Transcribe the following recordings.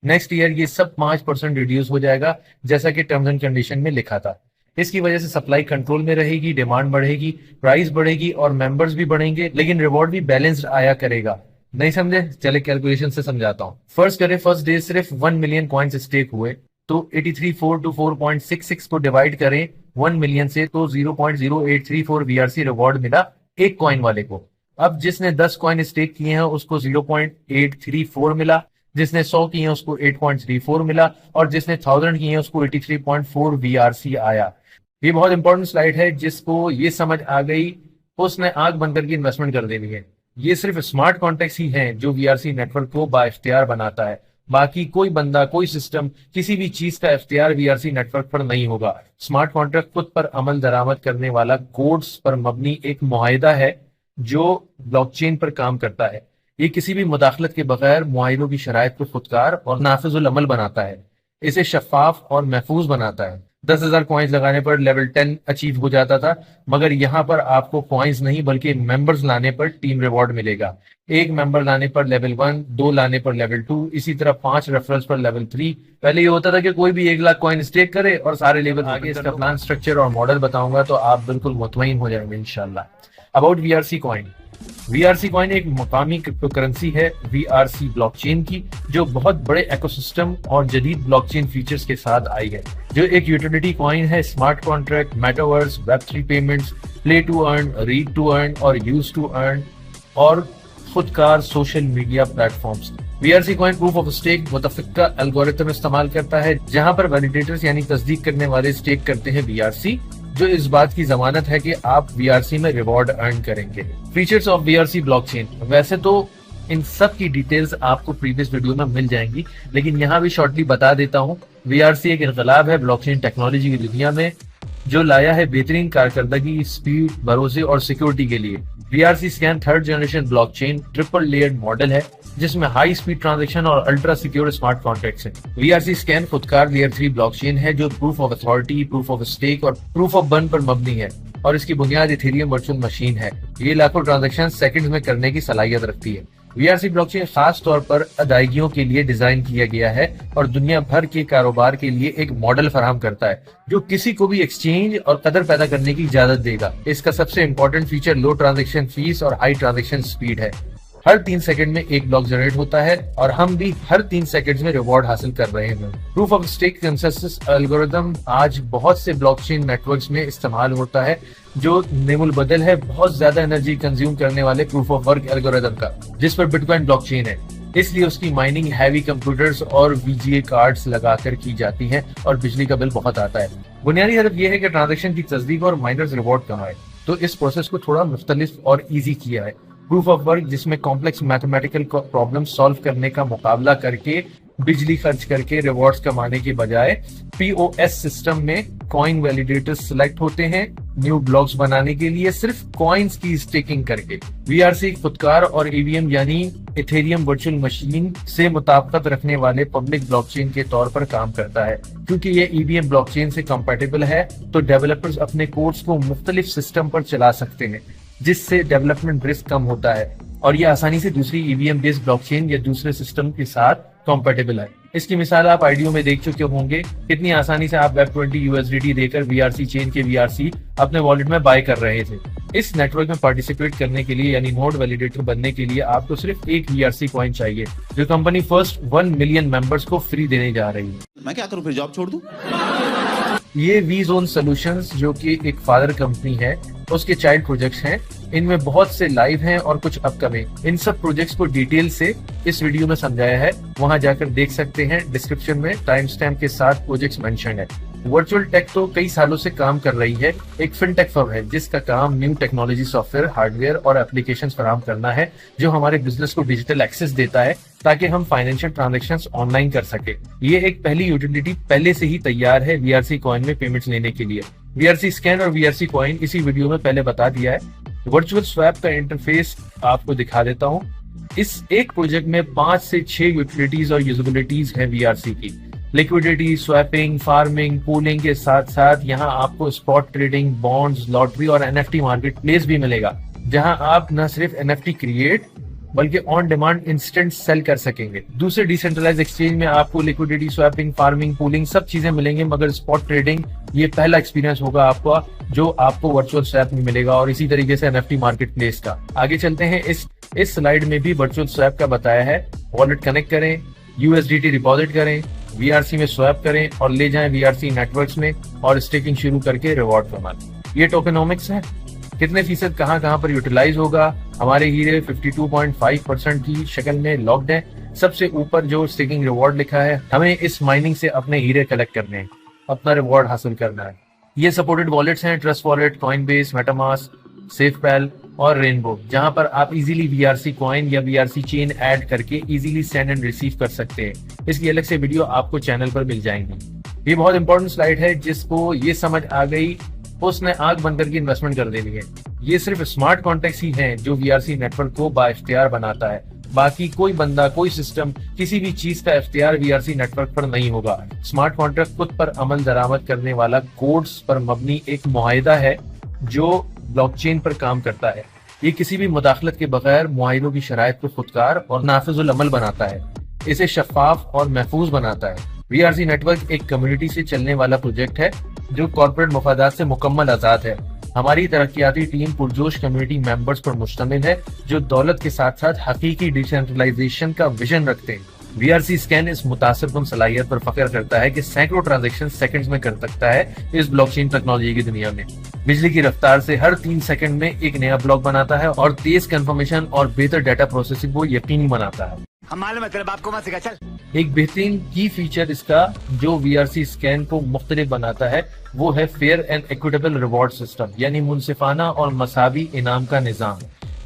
Next year ये सब 5% reduce हो जाएगा, जैसा कि टर्म्स एंड कंडीशन में लिखा था। इसकी वजह से सप्लाई कंट्रोल में रहेगी, डिमांड बढ़ेगी, प्राइस बढ़ेगी और मेंबर्स भी बढ़ेंगे, लेकिन रिवॉर्ड भी बैलेंस्ड आया करेगा। नहीं समझे? चले कैलकुलेशन से समझाता हूँ। फर्स्ट करें, फर्स्ट डे सिर्फ 1 मिलियन कॉइन्स स्टेक हुए, तो 83,424.66 को डिवाइड करें 1 मिलियन से, तो 0.0834 वीआरसी रिवॉर्ड मिला एक कॉइन वाले को। अब जिसने 10 कॉइन स्टेक किए हैं उसको 0.834 मिला, जिसने 100 किए हैं उसको 8.34 मिला, और जिसने 1000 किए हैं उसको 83.4 वीआरसी आया। ये बहुत इंपॉर्टेंट स्लाइड है, जिसको ये समझ आ गई उसने आंख बंद करके इन्वेस्टमेंट कर देनी है। ये सिर्फ स्मार्ट कॉन्ट्रैक्ट्स ही हैं जो वीआरसी नेटवर्क को बाइख्तियार बनाता है। बाकी कोई बंदा, कोई सिस्टम, किसी भी चीज का इख्तियार वीआरसी नेटवर्क पर नहीं होगा। स्मार्ट कॉन्ट्रैक्ट खुद पर अमल दरामद करने वाला कोड्स पर मबनी एक मुआहिदा है जो ब्लॉकचेन पर काम करता है। ये किसी भी मुदाखलत के बगैर मुआहिदों की शराइत को खुदकार और नाफिजुल अमल बनाता है। इसे शफाफ और महफूज बनाता है। 10,000 कॉइन्स लगाने पर लेवल 10 अचीव हो जाता था, मगर यहाँ पर आपको कॉइन्स नहीं बल्कि मेंबर्स लाने पर टीम रिवॉर्ड मिलेगा। एक मेंबर लाने पर लेवल 1, 2 लाने पर लेवल 2, इसी तरह 5 रेफरल्स पर लेवल 3। पहले ये होता था कि कोई भी 1 लाख कॉइन स्टेक करे और सारे लेवल। आगे इसका प्लान, स्ट्रक्चर और मॉडल बताऊंगा तो आप बिल्कुल मुतमईन हो जाएंगे इंशाल्लाह। About VRC coin. VRC coin एक मुकामी क्रिप्टो करेंसी है वीआरसी ब्लॉकचेन की, जो बहुत बड़े इकोसिस्टम और जदीद ब्लॉकचेन फीचर्स के साथ आई है। जो एक यूटिलिटी कॉइन है, स्मार्ट कॉन्ट्रैक्ट, मेटावर्स, वेब3 payments, play to earn, read to earn और यूज टू अर्न, और खुदकार social media platforms. VRC coin proof of stake मुतफिका एल्गोरिथम इस्तेमाल करता है, जहां पर वैलिडेटर्स यानी तस्दीक करने वाले स्टेक करते हैं वीआरसी, जो इस बात की जमानत है कि आप वीआरसी में रिवॉर्ड अर्न करेंगे। Features of VRC blockchain. वैसे तो इन सब की डिटेल्स आपको प्रीवियस वीडियो में मिल जाएंगी, लेकिन यहाँ भी शॉर्टली बता देता हूँ। वीआरसी एक इनकलाब है ब्लॉकचेन टेक्नोलॉजी की दुनिया में, जो लाया है बेहतरीन कारकर्दगी, स्पीड, भरोसे और सिक्योरिटी के लिए। VRC scan 3rd generation blockchain triple layered model है, जिसमें हाई स्पीड ट्रांजैक्शन और अल्ट्रा सिक्योर स्मार्ट कॉन्ट्रैक्ट्स हैं। वीआरसी स्कैन खुदकार लेयर 3 ब्लॉकचेन है, जो proof of authority, proof of stake और प्रूफ ऑफ बर्न पर मबनी है, और इसकी बुनियाद इथेरियम वर्चुअल मशीन है। ये लाखों ट्रांजैक्शन सेकंड्स में करने की सलाहियत रखती है। वीआरसी ब्लॉकचेन खास तौर पर अदायगियों के लिए डिजाइन किया गया है और दुनिया भर के कारोबार के लिए एक मॉडल फराहम करता है, जो किसी को भी एक्सचेंज और कदर पैदा करने की इजाजत देगा। इसका सबसे इंपॉर्टेंट फीचर लो ट्रांजैक्शन फीस और हाई ट्रांजैक्शन स्पीड है। हर 3 सेकंड में एक ब्लॉक जनरेट होता है, और हम भी हर 3 सेकंड में रिवॉर्ड हासिल कर रहे हैं। Proof of stake consensus algorithm आज बहुत से ब्लॉकचेन नेटवर्क्स में इस्तेमाल होता है, जो नेमुल बदल है बहुत ज्यादा एनर्जी कंज्यूम करने वाले प्रूफ ऑफ वर्क एल्गोरिथम का, जिस पर बिटकॉइन ब्लॉकचेन है। इसलिए उसकी माइनिंग हैवी कंप्यूटर्स और वीजीए कार्ड्स लगाकर की जाती है और बिजली का बिल बहुत आता है। बुनियादी हदफ यह है कि ट्रांजैक्शन की तस्दीक और माइनर्स रिवॉर्ड कमाए, तो इस प्रोसेस को थोड़ा मुख्तलिफ और ईजी किया है। प्रूफ ऑफ वर्क, जिसमें कॉम्प्लेक्स मैथमेटिकल प्रॉब्लम सॉल्व करने का मुकाबला करके बिजली खर्च करके रिवॉर्ड्स कमाने के बजाय पीओएस सिस्टम में कॉइन वैलिडेटर्स सिलेक्ट होते हैं न्यू ब्लॉक्स बनाने के लिए सिर्फ कॉइन्स की स्टेकिंग करके। वीआरसी खुदकार और ईवीएम यानी इथेरियम वर्चुअल मशीन से मुताबिकत रखने वाले पब्लिक ब्लॉकचेन के तौर पर काम करता है। क्योंकि ये ईवीएम ब्लॉकचेन से कंपैटिबल है, तो डेवलपर्स अपने कोड्स को मुख्तलिफ सिस्टम पर चला सकते हैं, जिससे डेवलपमेंट रिस्क कम होता है, और ये आसानी से दूसरी ईवीएम बेस्ड ब्लॉकचेन या दूसरे सिस्टम के साथ कंपैटिबल है। इसकी मिसाल आप आईडियो में देख चुके होंगे, कितनी आसानी से आप Web20 USDT देकर वीआरसी चेन के वीआरसी अपने वॉलेट में बाय कर रहे थे। इस नेटवर्क में पार्टिसिपेट करने के लिए यानी नोड वैलिडेटर बनने के लिए आपको सिर्फ एक वीआरसी कॉइन चाहिए, जो कंपनी फर्स्ट 1 मिलियन मेंबर्स को फ्री देने जा रही है। मैं क्या करूं, फिर जॉब छोड़ दूं? ये वी जोन सोल्यूशंस, जो कि एक फादर कंपनी है, उसके चाइल्ड प्रोजेक्ट्स हैं। इनमें बहुत से लाइव हैं और कुछ अपकमिंग। इन सब प्रोजेक्ट्स को डिटेल से इस वीडियो में समझाया है, वहां जाकर देख सकते हैं। डिस्क्रिप्शन में टाइम स्टैम्प के साथ प्रोजेक्ट्स मेंशन है। वर्चुअल टेक तो कई सालों से काम कर रही है, एक फिनटेक फर्म है जिसका काम न्यू टेक्नोलॉजी, सॉफ्टवेयर, हार्डवेयर और एप्लीकेशंस फराहम करना है, जो हमारे बिजनेस को डिजिटल एक्सेस देता है ताकि हम फाइनेंशियल ट्रांजैक्शंस ऑनलाइन कर सके। ये एक पहली यूटिलिटी पहले से ही तैयार है वीआरसी कॉइन में पेमेंट्स लेने के लिए। वीआरसी स्कैन और वीआरसी कॉइन इसी वीडियो में पहले बता दिया है। वर्चुअल स्वैप का इंटरफेस आपको दिखा देता हूँ। इस एक प्रोजेक्ट में 5 से 6 यूटिलिटीज और यूजिबिलिटीज है वीआरसी की। लिक्विडिटी, स्वैपिंग, फार्मिंग, पूलिंग के साथ साथ यहाँ आपको स्पॉट ट्रेडिंग, बॉन्ड्स, लॉटरी और एनएफटी मार्केट प्लेस भी मिलेगा, जहाँ आप न सिर्फ एनएफटी क्रिएट बल्कि ऑन डिमांड इंस्टेंट सेल कर सकेंगे। दूसरे डिसेंट्रलाइज एक्सचेंज में आपको लिक्विडिटी, स्वैपिंग, फार्मिंग, पूलिंग सब चीजें मिलेंगी, मगर स्पॉट ट्रेडिंग ये पहला एक्सपीरियंस होगा आपका जो आपको वर्चुअल स्वैप में मिलेगा, और इसी तरीके से एनएफटी मार्केट प्लेस का। आगे चलते हैं, इस स्लाइड में भी वर्चुअल स्वैप का बताया है। वॉलेट कनेक्ट करें, यूएसडीटी डिपॉजिट करें, वीआरसी में स्वैप करें और ले जाएं वीआरसी नेटवर्क्स में, और स्टेकिंग शुरू करके रिवॉर्ड कमाएं। ये टोकेनोमिक्स है। कितने फीसद कहां पर यूटिलाइज होगा? हमारे हीरे 52.5% की शक्ल में लॉक्ड है। सबसे ऊपर जो स्टेकिंग रिवॉर्ड लिखा है, हमें इस माइनिंग से अपने हीरे कलेक्ट करने हैं, अपना रिवॉर्ड हासिल करना है। ये सपोर्टेड वॉलेट्स हैं, ट्रस्ट वॉलेट, कॉइनबेस, मेटामास्क, सेफपैल और रेनबो, जहां पर आप इजीली वीआरसी कॉइन या वीआरसी चेन ऐड करके इजीली सेंड एंड रिसीव कर सकते हैं। इसकी अलग से वीडियो आपको चैनल पर मिल जाएंगी। ये बहुत इंपॉर्टेंट स्लाइड है, जिसको ये समझ आ गई उसने आंख बंद करके इन्वेस्टमेंट कर देनी है। ये सिर्फ स्मार्ट कॉन्ट्रैक्ट्स ही हैं जो वीआरसी नेटवर्क को बाइख्तियार बनाता है। बाकी कोई बंदा, कोई सिस्टम, किसी भी चीज का इख्तियार वीआरसी नेटवर्क पर नहीं होगा। स्मार्ट कॉन्ट्रैक्ट खुद पर अमल दरामद करने वाला कोड्स पर मबनी एक मुआहिदा है जो ब्लॉकचेन पर काम करता है। ये किसी भी मुदाखलत के बगैर मुआहिदों की शराइत को खुदकार और नाफिजुल अमल बनाता है। इसे शफाफ और महफूज बनाता है। वीआरसी नेटवर्क एक कम्युनिटी से चलने वाला प्रोजेक्ट है जो कॉर्पोरेट मफादात से मुकम्मल आजाद है। हमारी तरक्याती टीम पुरजोश कम्युनिटी मेंबर्स पर मुश्तमिल है जो दौलत के साथ साथ हकीकी डिसेंट्रलाइजेशन का विजन रखते हैं। वीआरसी स्कैन इस मुतासिरकुन सलाहियत पर फख्र करता है कि सैकड़ों ट्रांजैक्शन सेकंड्स में कर सकता है। इस ब्लॉकचेन टेक्नोलॉजी की दुनिया में बिजली की रफ्तार से हर 3 सेकंड में एक नया ब्लॉक बनाता है और तेज कंफर्मेशन और बेहतर डाटा प्रोसेसिंग को यकीनी बनाता है। एक बेहतरीन की फीचर इसका जो वीआरसी स्कैन को मुख्तलिफ बनाता है वो है fair and equitable reward system, यानी मुनसिफाना और मसावी इनाम का निजाम।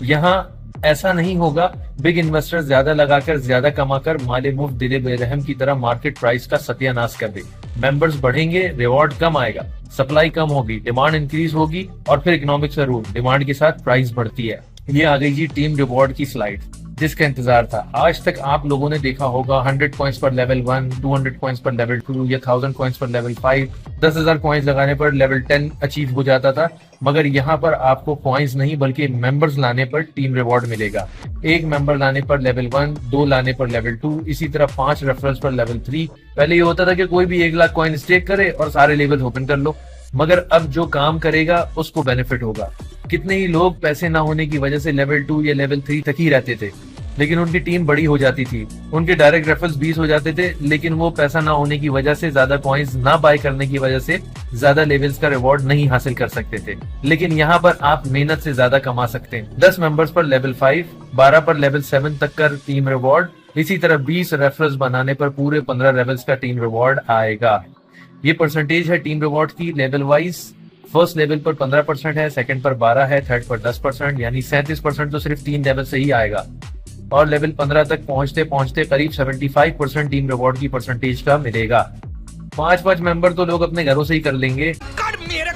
यहाँ ऐसा नहीं होगा बिग इन्वेस्टर ज्यादा लगाकर ज्यादा कमाकर माले मुफ्त दिले बेरहम की तरह मार्केट प्राइस का सत्यानाश कर दे। मेंबर्स बढ़ेंगे, रिवॉर्ड कम आएगा, सप्लाई कम होगी, डिमांड इंक्रीज होगी और फिर इकोनॉमिक्स का रूल, डिमांड के साथ प्राइस बढ़ती है। ये आ गई जी टीम रिवॉर्ड की स्लाइड जिसका इंतजार था। आज तक आप लोगों ने देखा होगा 100 कॉइंस पर लेवल 1, 200 कॉइंस पर लेवल 2 या 1000 कॉइंस पर लेवल 5, 10,000 कॉइंस लगाने पर लेवल 10 अचीव हो जाता था। मगर यहाँ पर आपको कॉइंस नहीं बल्कि मेंबर्स लाने पर टीम रिवॉर्ड मिलेगा। एक मेंबर लाने पर लेवल 1, 2 लाने पर लेवल 2, इसी तरह 5 रेफरल्स पर लेवल 3। पहले ये होता था कि कोई भी 1 लाख कॉइन स्टेक करे और सारे लेवल ओपन कर लो, मगर अब जो काम करेगा उसको बेनिफिट होगा। कितने ही लोग पैसे ना होने की वजह से लेवल 2 या लेवल 3 तक ही रहते थे, लेकिन उनकी टीम बड़ी हो जाती थी, उनके डायरेक्ट रेफरल्स 20 हो जाते थे, लेकिन वो पैसा ना होने की वजह से, ज्यादा कॉइंस ना बाय करने की वजह से ज्यादा लेवल्स का रिवॉर्ड नहीं हासिल कर सकते थे। लेकिन यहाँ पर आप मेहनत से ज्यादा कमा सकते हैं। 10 मेंबर्स पर लेवल 5, 12 पर लेवल 7 तक का टीम रिवॉर्ड, इसी तरह 20 रेफरल्स बनाने पर पूरे 15 लेवल्स का टीम रिवॉर्ड आएगा। ये परसेंटेज है टीम रिवॉर्ड की लेवल वाइज। फर्स्ट लेवल पर 15% है, सेकंड पर 12 है, थर्ड पर 10%, यानी 37% तो सिर्फ 3 लेवल से ही आएगा। और लेवल 15 तक पहुंचते पहुंचते करीब 75% टीम रिवॉर्ड की परसेंटेज का मिलेगा। 5 मेंबर तो लोग अपने घरों से ही कर लेंगे, मेरे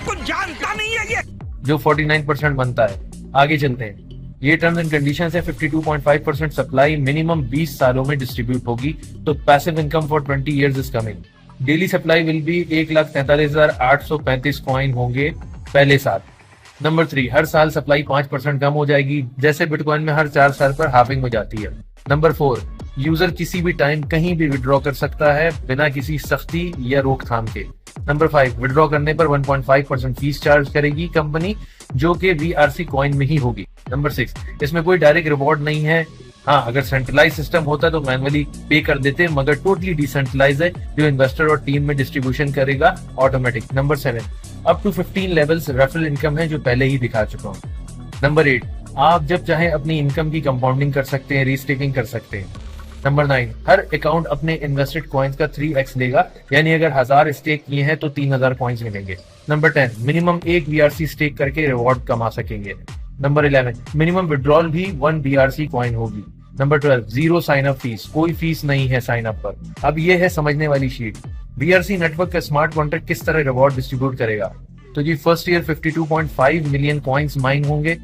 को जानता नहीं है ये, जो 49% बनता है। आगे चलते हैं, ये टर्म्स एंड कंडीशंस है। 52.5% सप्लाई मिनिमम 20 सालों में डिस्ट्रीब्यूट होगी, तो passive income for 20 years is coming. Daily supply will be 1,43,835 coin होंगे पहले साल। नंबर 3, हर साल सप्लाई 5% कम हो जाएगी, जैसे बिटकॉइन में हर 4 साल पर हाफिंग हो जाती है। नंबर 4, यूजर किसी भी टाइम कहीं भी विड्रॉ कर सकता है बिना किसी सख्ती या रोकथाम के। नंबर 5, विड्रॉ करने पर 1.5% फीस चार्ज करेगी कंपनी, जो कि वीआरसी कॉइन में ही होगी। नंबर 6, इसमें कोई डायरेक्ट रिवॉर्ड नहीं है। हाँ, अगर सेंट्रलाइज सिस्टम होता तो मैनुअली पे कर देते, मगर टोटली डिसेंट्रलाइज है जो इन्वेस्टर और टीम में डिस्ट्रीब्यूशन करेगा automatic. Number 7, up to 15 levels referral income है जो पहले ही दिखा चुका हूँ। नंबर 8, आप जब चाहे अपनी इनकम की कंपाउंडिंग कर सकते हैं, रीस्टेकिंग कर सकते हैं। नंबर 9, हर अकाउंट अपने इन्वेस्टेड कॉइन्स का 3x लेगा, यानी अगर 1000 स्टेक किए हैं तो 3000 कॉइन्स मिलेंगे। नंबर 10, मिनिमम 1 बीआरसी स्टेक करके रिवॉर्ड कमा सकेंगे। नंबर 11, मिनिमम विड्रॉल भी 1 बीआरसी कॉइन होगी। नंबर 12, 0 साइन अप फीस, कोई फीस नहीं है साइन अप पर। अब ये है समझने वाली शीट। बीआरसी नेटवर्क का स्मार्ट कॉन्ट्रैक्ट किस तरह रिवॉर्ड डिस्ट्रीब्यूट करेगा। तो जी first year 52.5 million coins mine होंगे,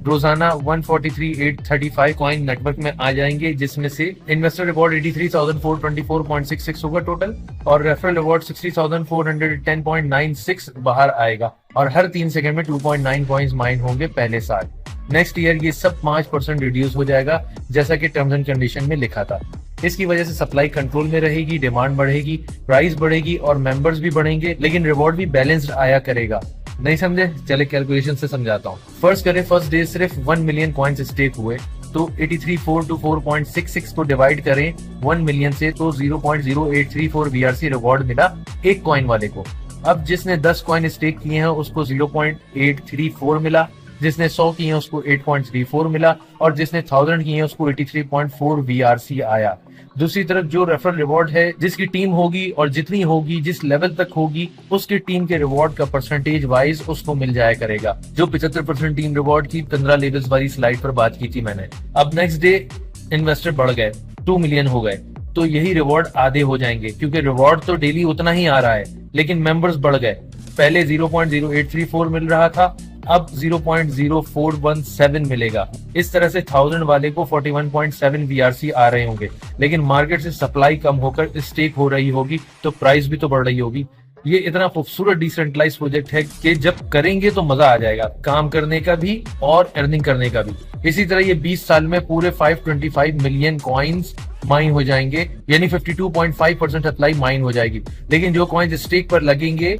रोजाना 143,835 कॉइन नेटवर्क में आ जाएंगे, जिसमें से इन्वेस्टर रिवॉर्ड 83,424.66 होगा टोटल, और रेफरल रिवॉर्ड 60,410.96 बाहर आएगा, और हर 3 सेकंड में 2.9 कॉइन्स माइन होंगे पहले साल। नेक्स्ट ईयर ये सब 5% रिड्यूस हो जाएगा, जैसा कि टर्म्स एंड कंडीशन में लिखा था। इसकी वजह से सप्लाई कंट्रोल में रहेगी, डिमांड बढ़ेगी, प्राइस बढ़ेगी और मेंबर्स भी बढ़ेंगे, लेकिन रिवॉर्ड भी बैलेंस्ड आया करेगा। नहीं समझे? चले कैलकुलेशन से समझाता हूँ। फर्स्ट करें, फर्स्ट डे सिर्फ 1 मिलियन कॉइन्स स्टेक हुए, तो 83.4 को डिवाइड करें 1 मिलियन से, तो 0.0834 VRC रिवॉर्ड मिला एक कॉइन वाले को। अब जिसने 10 कॉइन स्टेक किए हैं उसको 0.834 मिला, जिसने 100 किए हैं उसको 8.34 मिला और जिसने 1000 किए हैं उसको 83.4 VRC आया। दूसरी तरफ जो रेफरल रिवॉर्ड है, जिसकी टीम होगी और जितनी होगी, जिस लेवल तक होगी, उसकी टीम के रिवॉर्ड का परसेंटेज वाइज उसको मिल जाया करेगा। जो 75% टीम रिवॉर्ड की 15 लेवल्स वाली स्लाइड पर बात की थी मैंने। अब नेक्स्ट डे इन्वेस्टर बढ़ गए, 2 मिलियन हो गए, तो यही रिवॉर्ड आधे हो जाएंगे, क्योंकि रिवॉर्ड तो डेली उतना ही आ रहा है, लेकिन मेंबर्स बढ़ गए। पहले 0.0834 मिल रहा था, अब 0.0417 मिलेगा। इस तरह से 1000 वाले को 41.7 VRC आ रहे होंगे, लेकिन मार्केट से सप्लाई कम होकर स्टेक हो रही होगी, तो प्राइस भी तो बढ़ रही होगी। ये इतना खूबसूरत डिसेंट्रलाइज प्रोजेक्ट है कि जब करेंगे तो मजा आ जाएगा, काम करने का भी और अर्निंग करने का भी। इसी तरह ये 20 साल में पूरे 525 मिलियन कॉइन्स माइन हो जाएंगे, यानी 52.5% सप्लाई माइन हो जाएगी। लेकिन जो कॉइन्स स्टेक पर लगेंगे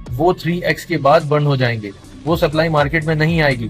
वो 3x के बाद बर्न हो जाएंगे, वो सप्लाई मार्केट में नहीं आएगी।